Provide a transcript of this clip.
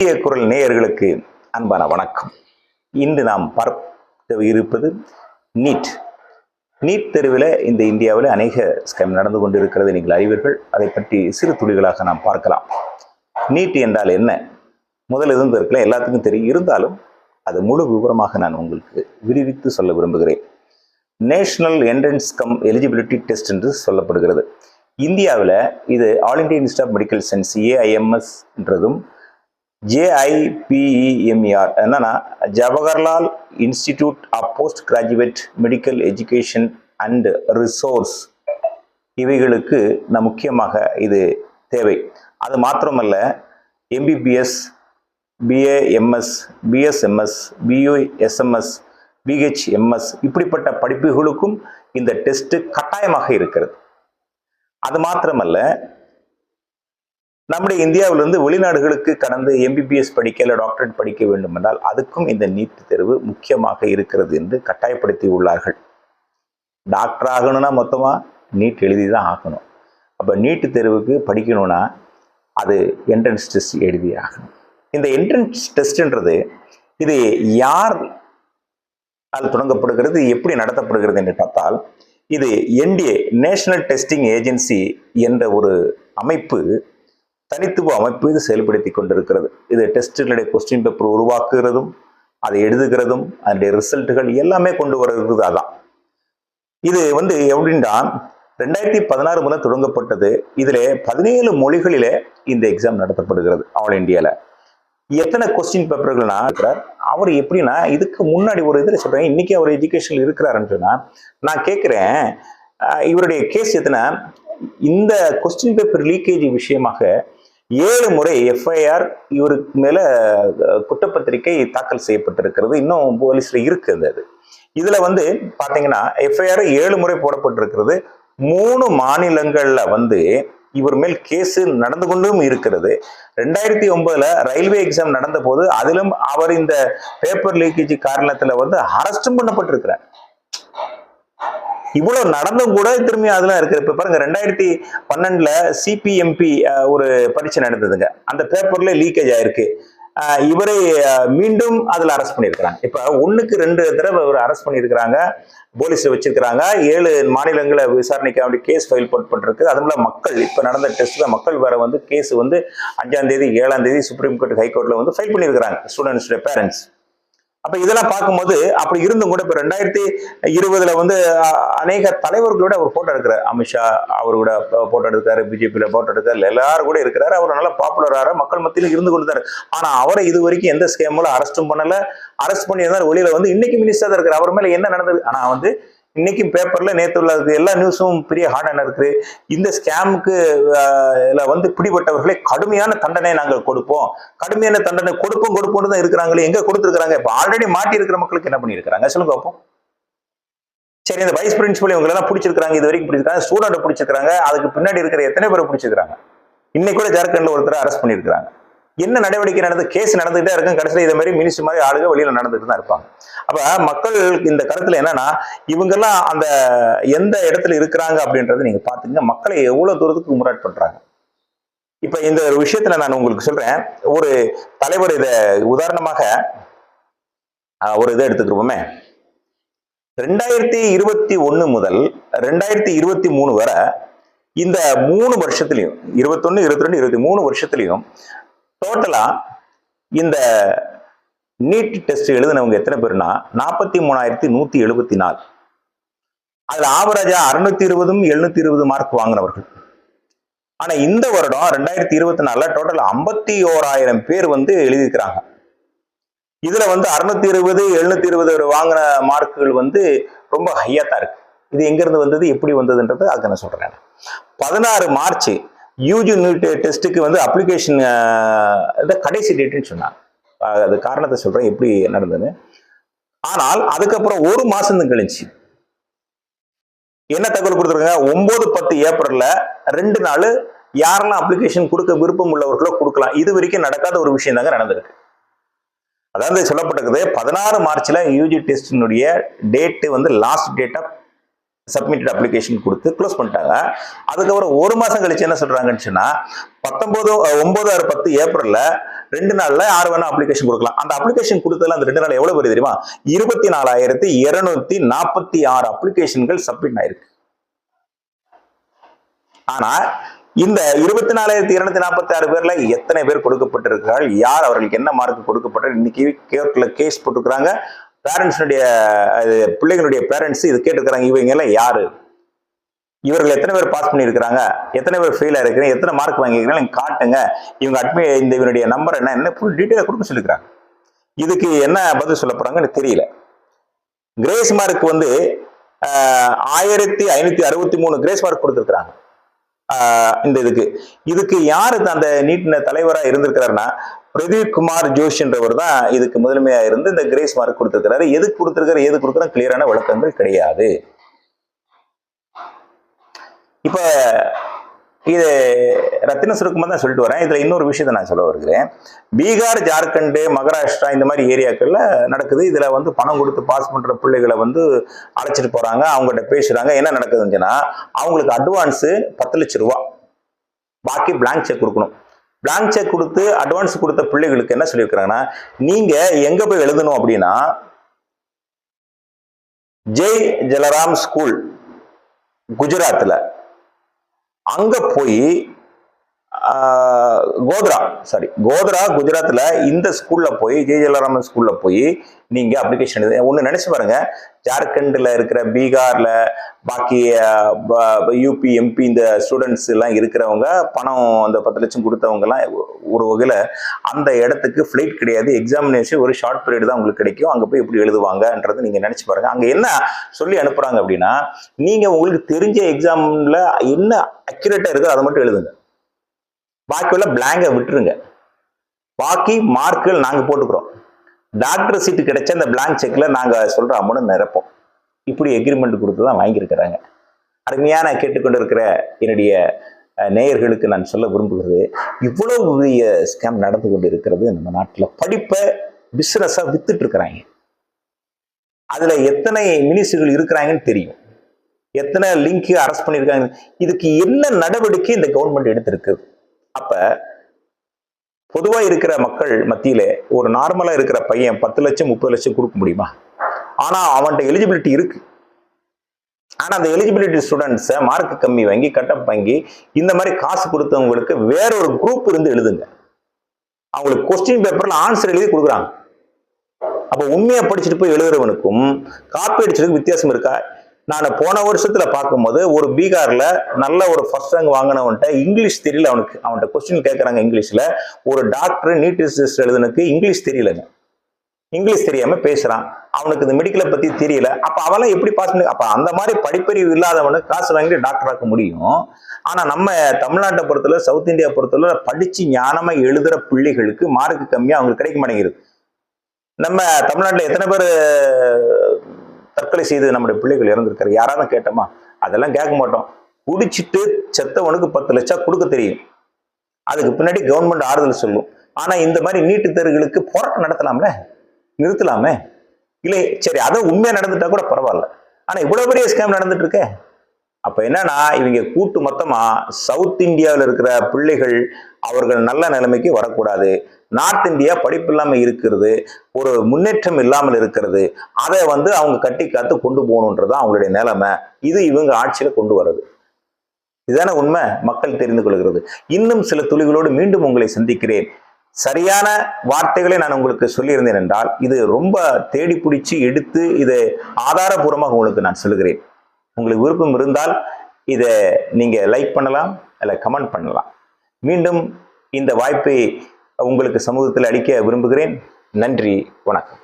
இந்திய குரல் நேயர்களுக்கு அன்பான வணக்கம். இன்று நாம் பார்க்க இருப்பது நீட். நீட் தேர்வில் இந்த இந்தியாவில் அநேக ஸ்கேம் நடந்து கொண்டிருக்கிறது, நீங்கள் அறிவீர்கள். அதை பற்றி சிறு துளிகளாக நாம் பார்க்கலாம். நீட் என்றால் என்ன? முதல் இருந்து இருக்கலாம், எல்லாத்துக்கும் தெரியும். இருந்தாலும் அது முழு விவரமாக நான் உங்களுக்கு விரிவித்து சொல்ல விரும்புகிறேன். National entrance cum eligibility test என்று சொல்லப்படுகிறது. இந்தியாவில் இது all India institute of medical science AIIMS என்றதும் JIPEMER என்னன்னா Jawaharlal institute of post graduate medical education and resource, இவைகளுக்கு முக்கியமாக இது தேவை. அது மாத்திரமல்ல, MBBS, BAMS, BSMS, BUSMS, BHMS இப்படிப்பட்ட படிப்புகளுக்கும் இந்த டெஸ்ட் கட்டாயமாக இருக்கிறது. அது மாத்திரமல்ல, நம்முடைய இந்தியாவிலிருந்து வெளிநாடுகளுக்கு கடந்து MBBS படிக்க இல்லை டாக்டரேட் படிக்க வேண்டும் என்றால் அதுக்கும் இந்த நீட் தேர்வு முக்கியமாக இருக்கிறது என்று கட்டாயப்படுத்தி உள்ளார்கள். டாக்டர் ஆகணும்னா மொத்தமாக நீட் எழுதி தான் ஆகணும். அப்போ நீட் தேர்வுக்கு படிக்கணும்னா அது என்ட்ரன்ஸ் டெஸ்ட் எழுதி ஆகணும். இந்த என்ட்ரன்ஸ் டெஸ்ட்ன்றது இது யார் தொடங்கப்படுகிறது, எப்படி நடத்தப்படுகிறது என்று பார்த்தால், இது NDA நேஷனல் டெஸ்டிங் ஏஜென்சி என்ற ஒரு அமைப்பு, தனித்துவ அமைப்பு இது செயல்படுத்தி கொண்டிருக்கிறது. இது டெஸ்ட்டுகளுடைய கொஸ்டின் பேப்பர் உருவாக்குகிறதும் அதை எழுதுகிறதும் அதனுடைய ரிசல்ட்டுகள் எல்லாமே கொண்டு வருகிறது. அதான் இது எப்படின்னா 2016 முதல் தொடங்கப்பட்டது. இதில் 17 மொழிகளிலே இந்த எக்ஸாம் நடத்தப்படுகிறது ஆல் இண்டியாவில். எத்தனை கொஸ்டின் பேப்பர்கள்னா அவர் எப்படின்னா, இதுக்கு முன்னாடி ஒரு இதில் சொல்கிறேன், இன்னைக்கு அவர் எஜுகேஷனில் இருக்கிறாருன்னு சொன்னால் நான் கேட்குறேன், இவருடைய கேஸ் எத்தனை, இந்த கொஸ்டின் பேப்பர் லீக்கேஜ் விஷயமாக 7 முறை FIR இவருக்கு மேல குற்றப்பத்திரிகை தாக்கல் செய்யப்பட்டிருக்கிறது. இன்னும் போலீஸ்ல இருக்கு. அது இதுல பாத்தீங்கன்னா FIR 7 முறை போடப்பட்டிருக்கிறது. 3 மாநிலங்கள்ல இவர் மேல் கேஸ் நடந்து கொண்டும் இருக்கிறது. 2009 ரயில்வே எக்ஸாம் நடந்த போது அதிலும் அவர் இந்த பேப்பர் லீக்கேஜ் காரணத்துல அரெஸ்டும் பண்ணப்பட்டிருக்கிறார். இவ்வளவு நடந்தும் கூட திரும்பி அதெல்லாம் இருக்கு. இப்ப பாருங்க, 2012 CPMP ஒரு பரீட்சை நடந்ததுங்க. அந்த பேப்பர்ல லீக்கேஜ் ஆயிருக்கு. இவரை மீண்டும் அதுல அரெஸ்ட் பண்ணியிருக்கிறாங்க. இப்ப 1க்கு 2 தடவை இவர் அரெஸ்ட் பண்ணியிருக்கிறாங்க, போலீஸ்ல வச்சிருக்கிறாங்க. 7 மாநிலங்களை விசாரணைக்கு வேண்டிய கேஸ் ஃபைல் போட்டிருக்கு. அதுல மக்கள் இப்ப நடந்த டெஸ்ட்ல மக்கள் வேற கேஸ் 5ஆம் தேதி 7ஆம் தேதி சுப்ரீம் கோர்ட் ஹைகோர்ட்ல ஃபைல் பண்ணியிருக்கிறாங்க ஸ்டூடெண்ட்ஸ் பேரண்ட்ஸ். அப்ப இதெல்லாம் பார்க்கும்போது அப்படி இருந்தும் கூட இப்ப 2020 அநேக தலைவர்களோட அவர் போட்டோ எடுக்கிறார். அமித்ஷா அவரோட போட்டோ எடுக்காரு, பிஜேபியில போட்டோ எடுக்காரு, எல்லாரும் கூட இருக்கிறாரு. அவர் நல்லா பாப்புலராக மக்கள் மத்தியில் இருந்து கொடுத்தாரு. ஆனா அவரை இது வரைக்கும் எந்த ஸ்கேமும் அரெஸ்டும் பண்ணல. அரெஸ்ட் பண்ணி இருந்தாலும் வெளியில இன்னைக்கு மினிஸ்டர் இருக்கிற அவர் மேல என்ன நடந்தது. ஆனா இன்னைக்கும் பேப்பர்ல நேற்று உள்ள எல்லா நியூஸும் பெரிய ஹார்டான இருக்கு. இந்த ஸ்கேமுக்கு பிடிபட்டவர்களை கடுமையான தண்டனை நாங்கள் கொடுப்போம், கடுமையான தண்டனை கொடுப்போம் தான் இருக்கிறாங்களே. எங்க கொடுத்துருக்காங்க? இப்ப ஆல்ரெடி மாட்டி இருக்கிற மக்களுக்கு என்ன பண்ணிருக்காங்க சொல்லுங்க பார்ப்போம். சரி, இந்த வைஸ் பிரின்சிபல் இவங்க எல்லாம் பிடிச்சிருக்காங்க, இது வரைக்கும் பிடிச்சிருக்காங்க, ஸ்டூடெண்ட் பிடிச்சிருக்காங்க, அதுக்கு பின்னாடி இருக்கிற எத்தனை பேரை பிடிச்சிருக்காங்க. இன்னைக்கு கூட ஜார்க்கண்ட்ல ஒருத்தர் அரெஸ்ட் பண்ணிருக்காங்க. என்ன நடவடிக்கை நடந்து கேஸ் நடந்துகிட்டே இருக்கும். கடைசியில் இதை மாதிரி மினிஸ்டர் மாதிரி ஆளுங்க வெளியில நடந்துட்டு தான் இருப்பாங்க. அப்ப மக்கள் இந்த கருத்துல என்னன்னா, இவங்கெல்லாம் அந்த எந்த இடத்துல இருக்கிறாங்க அப்படின்றத நீங்க பாத்துங்க. மக்களை எவ்வளவு தூரத்துக்கு முராட் பண்றாங்க. இப்ப இந்த ஒரு விஷயத்துல நான் உங்களுக்கு சொல்றேன். ஒரு தலைவர் இத உதாரணமாக ஒரு இதை எடுத்துக்கிறோமே. 2021 முதல் 2023 வரை இந்த 3 வருஷத்துலயும் 21, 22, 23 வருஷத்துலயும் டோட்டலா இந்த நீட் டெஸ்ட் எழுதினவங்க எத்தனை பேர்னா 43,174. அதுல ஆவரேஜா 620, 720 மார்க் வாங்கினவர்கள். ஆனா இந்த வருடம் 2024 டோட்டல் 51,000 பேர் எழுதியிருக்கிறாங்க. இதுல 620, 720 வாங்கின மார்க்குகள் ரொம்ப ஹையா தான் இருக்கு. இது எங்க இருந்து வந்தது, எப்படி வந்ததுன்றது அதுக்கு நான் சொல்றேன். 16 மார்ச் யூஜி நீட் டெஸ்ட்டுக்கு அப்ளிகேஷன் கடைசி டேட்னு சொன்னாங்க. அது காரணத்தை சொல்றேன் எப்படி நடந்தது. ஆனால் அதுக்கப்புறம் ஒரு மாசம் கழிச்சு என்ன தகவல் கொடுத்துருக்காங்க, 9-10 ஏப்ரல்ல 2 நாள் யாரெல்லாம் அப்ளிகேஷன் கொடுக்க விருப்பம் உள்ளவர்களோ கொடுக்கலாம். இது வரைக்கும் நடக்காத ஒரு விஷயம் தாங்க நடந்திருக்கு. அதாவது சொல்லப்பட்டிருக்குது 16 மார்ச்ல யூஜி டெஸ்டினுடைய date last date of submitted application கொடுத்து க்ளோஸ் பண்ணிட்டாங்க. அதுக்கப்புறம் ஒரு மாசம் கழிச்சு என்ன சொல்றாங்கன்னு சொன்னா 9/10 ஏப்ரல்ல 2 நாள்ல யார் வேணா அப்ளிகேஷன் கொடுக்கலாம். அந்த அப்ளிகேஷன் கொடுத்ததுல அந்த 2 நாள் எவ்வளவு பெரிய தெரியுமா? 24,246 அப்ளிகேஷன்கள் சப்மிட் ஆயிருக்கு. ஆனா இந்த 24,246 பேர்ல எத்தனை பேர் கொடுக்கப்பட்டிருக்கிறார்கள், யார் அவர்களுக்கு என்ன மார்க் கொடுக்கப்பட்டது, இன்னைக்கு கோர்ட்ல கேஸ் போட்டுக்கிறாங்க. பேரண்ட்ஸுடைய பிள்ளைகளுடைய பேரண்ட்ஸ் இது கேட்டிருக்கிறாங்க, இவங்க எல்லாம் யாரு, இவர்கள் எத்தனை பேர் பாஸ் பண்ணியிருக்கிறாங்க, எத்தனை பேர் ஃபெயில் ஆயிருக்கிறீங்க, எத்தனை மார்க் வாங்கியிருக்கிறாங்க காட்டுங்க, இவங்க இந்த இவனுடைய நம்பர் என்ன ஃபுல் டீட்டெயிலாக கொடுக்க சொல்லிக்கிறாங்க. இதுக்கு என்ன பதில் சொல்ல போறாங்கன்னு தெரியல. கிரேஸ் மார்க் வந்து 1563 கிரேஸ் மார்க் கொடுத்துருக்காங்க. இந்த இதுக்கு யாரு அந்த நீட் தலைவரா இருந்திருக்கிறாருன்னா பிரதீப் குமார் ஜோஷின்றவர் தான் இதுக்கு முதன்மையா இருந்து இந்த கிரேஸ் மார்க் கொடுத்திருக்கிறாரு. எதுக்கு கொடுத்திருக்காரு, எது கொடுக்குறாரு, கிளியரான விளக்கங்கள் கிடையாது. இப்ப இது ரத்தின சுருக்கமா தான் சொல்லிட்டு வரேன். இதுல இன்னொரு விஷயத்தை நான் சொல்ல வருகிறேன். பீகார், ஜார்க்கண்ட், மகாராஷ்டிரா இந்த மாதிரி ஏரியாக்கள்ல நடக்குது. இதுல வந்து பணம் கொடுத்து பாஸ் பண்ற பிள்ளைகளை வந்து அழைச்சிட்டு போறாங்க, அவங்ககிட்ட பேசுறாங்க. என்ன நடக்குதுன்னா அவங்களுக்கு அட்வான்ஸ் 10 லட்சம் ரூபாய், பாக்கி பிளாங்க் செக் கொடுக்கணும். பிளாங்க் செக் கொடுத்து அட்வான்ஸ் கொடுத்த பிள்ளைகளுக்கு என்ன சொல்லியிருக்கிறாங்கன்னா, நீங்க எங்க போய் எழுதணும் அப்படின்னா ஜெய் ஜலராம் ஸ்கூல் குஜராத்ல, அங்க போய் கோத்ரா குஜராத்ல இந்த ஸ்கூல்ல போய் ஜெய் ஜலராமன் ஸ்கூல்ல போய் நீங்க அப்ளிகேஷன் ஒண்ணு நினைச்சு பாருங்க. ஜார்க்கண்ட்ல இருக்கிற, பீகார்ல, பாக்கி யூபி, எம்பி இந்த ஸ்டூடெண்ட்ஸ் எல்லாம் இருக்கிறவங்க பணம் அந்த 10 லட்சம் கொடுத்தவங்க எல்லாம் ஒரு வகையில அந்த இடத்துக்கு ஃபிளைட் கிடையாது, எக்ஸாமினேஷன் ஒரு ஷார்ட் பீரியட் தான் உங்களுக்கு கிடைக்கும். அங்க போய் எப்படி எழுதுவாங்கன்றது நீங்க நினைச்சு பாருங்க. அங்க என்ன சொல்லி அனுப்புறாங்க அப்படின்னா, நீங்க உங்களுக்கு தெரிஞ்ச எக்ஸாம்ல என்ன அக்யூரேட்டா இருக்கோ அதை மட்டும் எழுதுங்க, பாக்கி உள்ள பிளாங்க விட்டுருங்க, பாக்கி மார்க்குகள் நாங்க போட்டுக்கிறோம். டாக்டர் சீட்டு கிடைச்ச அந்த பிளாங்க் செக்ல நாங்க சொல்ற அமௌண்ட் நிரப்போம். இப்படி எக்ரிமெண்ட் கொடுத்து தான் வாங்கியிருக்கிறாங்க. அருமையான கேட்டுக்கொண்டு இருக்கிற என்னுடைய நேயர்களுக்கு நான் சொல்ல விரும்புகிறது, இவ்வளவு பெரிய ஸ்கேம் நடந்து கொண்டு இருக்கிறது நம்ம நாட்டில். படிப்பை பிசினஸா வித்துட்டு இருக்கிறாங்க. அதுல எத்தனை மினிஸ்டர்கள் இருக்கிறாங்கன்னு தெரியும், எத்தனை லிங்க் அரெஸ்ட் பண்ணியிருக்காங்க. இதுக்கு என்ன நடவடிக்கை இந்த கவர்மெண்ட் எடுத்திருக்கு? அப்ப பொதுவா இருக்கிற மக்கள் மத்தியில ஒரு நார்மலா இருக்கிற பையன் 10 லட்சம் 30 லட்சம் கொடுக்க முடியுமா? ஆனா அவன்கிட்ட எலிஜிபிலிட்டி இருக்கு. ஆனா அந்த எலிஜிபிலிட்டி ஸ்டூடெண்ட்ஸை மார்க் கம்மி வாங்கி கட்டப் வாங்கி இந்த மாதிரி காசு கொடுத்தவங்களுக்கு வேற ஒரு குரூப் இருந்து எழுதுங்க, அவங்களுக்கு கொஸ்டின் பேப்பர்ல ஆன்சர் எழுதி கொடுக்குறாங்க. அப்ப உண்மையா படிச்சுட்டு போய் எழுதுறவனுக்கும் காப்பி அடிச்சதுக்கு வித்தியாசம் இருக்கா? நான் போன வருஷத்துல பார்க்கும்போது ஒரு பீகார்ல நல்ல ஒரு ஃபர்ஸ்ட் ரேங்க் வாங்கினவன்ட்ட இங்கிலீஷ் தெரியல, அவன்கிட்ட கொஸ்டின் கேட்கறாங்க இங்கிலீஷ்ல. ஒரு டாக்டர் நீட் டெஸ்ட் எழுதுனதுக்கு இங்கிலீஷ் தெரியலங்க, இங்கிலீஷ் தெரியாம பேசுறான், அவனுக்கு இந்த மெடிக்கலை பத்தி தெரியல. அப்ப அவெல்லாம் எப்படி பாஸ் பண்ணி? அப்ப அந்த மாதிரி படிப்பறிவு இல்லாதவனுக்கு காசு வாங்கிட்டு டாக்டர் ஆக்க முடியும். ஆனா நம்ம தமிழ்நாட்டை பொறுத்தவரை, சவுத் இந்தியா பொறுத்தவரை படிச்சு ஞானமா எழுதுற பிள்ளைகளுக்கு மார்க் கம்மியா அவங்களுக்கு கிடைக்க மாட்டேங்குது. நம்ம தமிழ்நாட்டுல எத்தனை பேர் தற்கொலை செய்து நம்முடைய பிள்ளைகள் இறந்திருக்காரு? யாராவது கேட்டோமா? அதெல்லாம் கேட்க மாட்டோம். குடிச்சிட்டு செத்தவனுக்கு 10 லட்சம் கொடுக்க தெரியும், அதுக்கு பின்னாடி கவர்மெண்ட் ஆறுதல் சொல்லும். ஆனா இந்த மாதிரி நீட்டு தேர்வுகளுக்கு போராட்டம் நடத்தலாம்ல, நிறுத்தலாமே. இல்லை சரி, அதை உண்மையா நடந்துட்டா கூட பரவாயில்ல. ஆனா இவ்வளவு பெரிய ஸ்கேம் நடந்துட்டு இருக்க. அப்ப என்னன்னா, இவங்க கூட்டு மொத்தமா சவுத் இந்தியாவில் இருக்கிற பிள்ளைகள் அவர்கள் நல்ல நிலைமைக்கு வரக்கூடாது, நார்த் இந்தியா படிப்பு இல்லாம இருக்கிறது, ஒரு முன்னேற்றம் இல்லாமல் இருக்கிறது, அதை அவங்க கட்டி காத்து கொண்டு போகணுன்றது அவங்களுடைய நிலைமை. இது இவங்க ஆட்சியில கொண்டு வர்றது. இதுதானே உண்மை, மக்கள் தெரிந்து கொள்கிறது. இன்னும் சில துளிகளோடு மீண்டும் உங்களை சந்திக்கிறேன். சரியான வார்த்தைகளை நான் உங்களுக்கு சொல்லியிருந்தேன் என்றால், இது ரொம்ப தேடி பிடிச்சி எடுத்து இதை ஆதாரபூர்வமாக உங்களுக்கு நான் சொல்லுகிறேன். உங்களுக்கு விருப்பம் இருந்தால் இதை நீங்க லைக் பண்ணலாம், இல்லை கமெண்ட் பண்ணலாம். மீண்டும் இந்த வாய்ப்பை உங்களுக்கு சமூகத்தில் அளிக்க விரும்புகிறேன். நன்றி, வணக்கம்.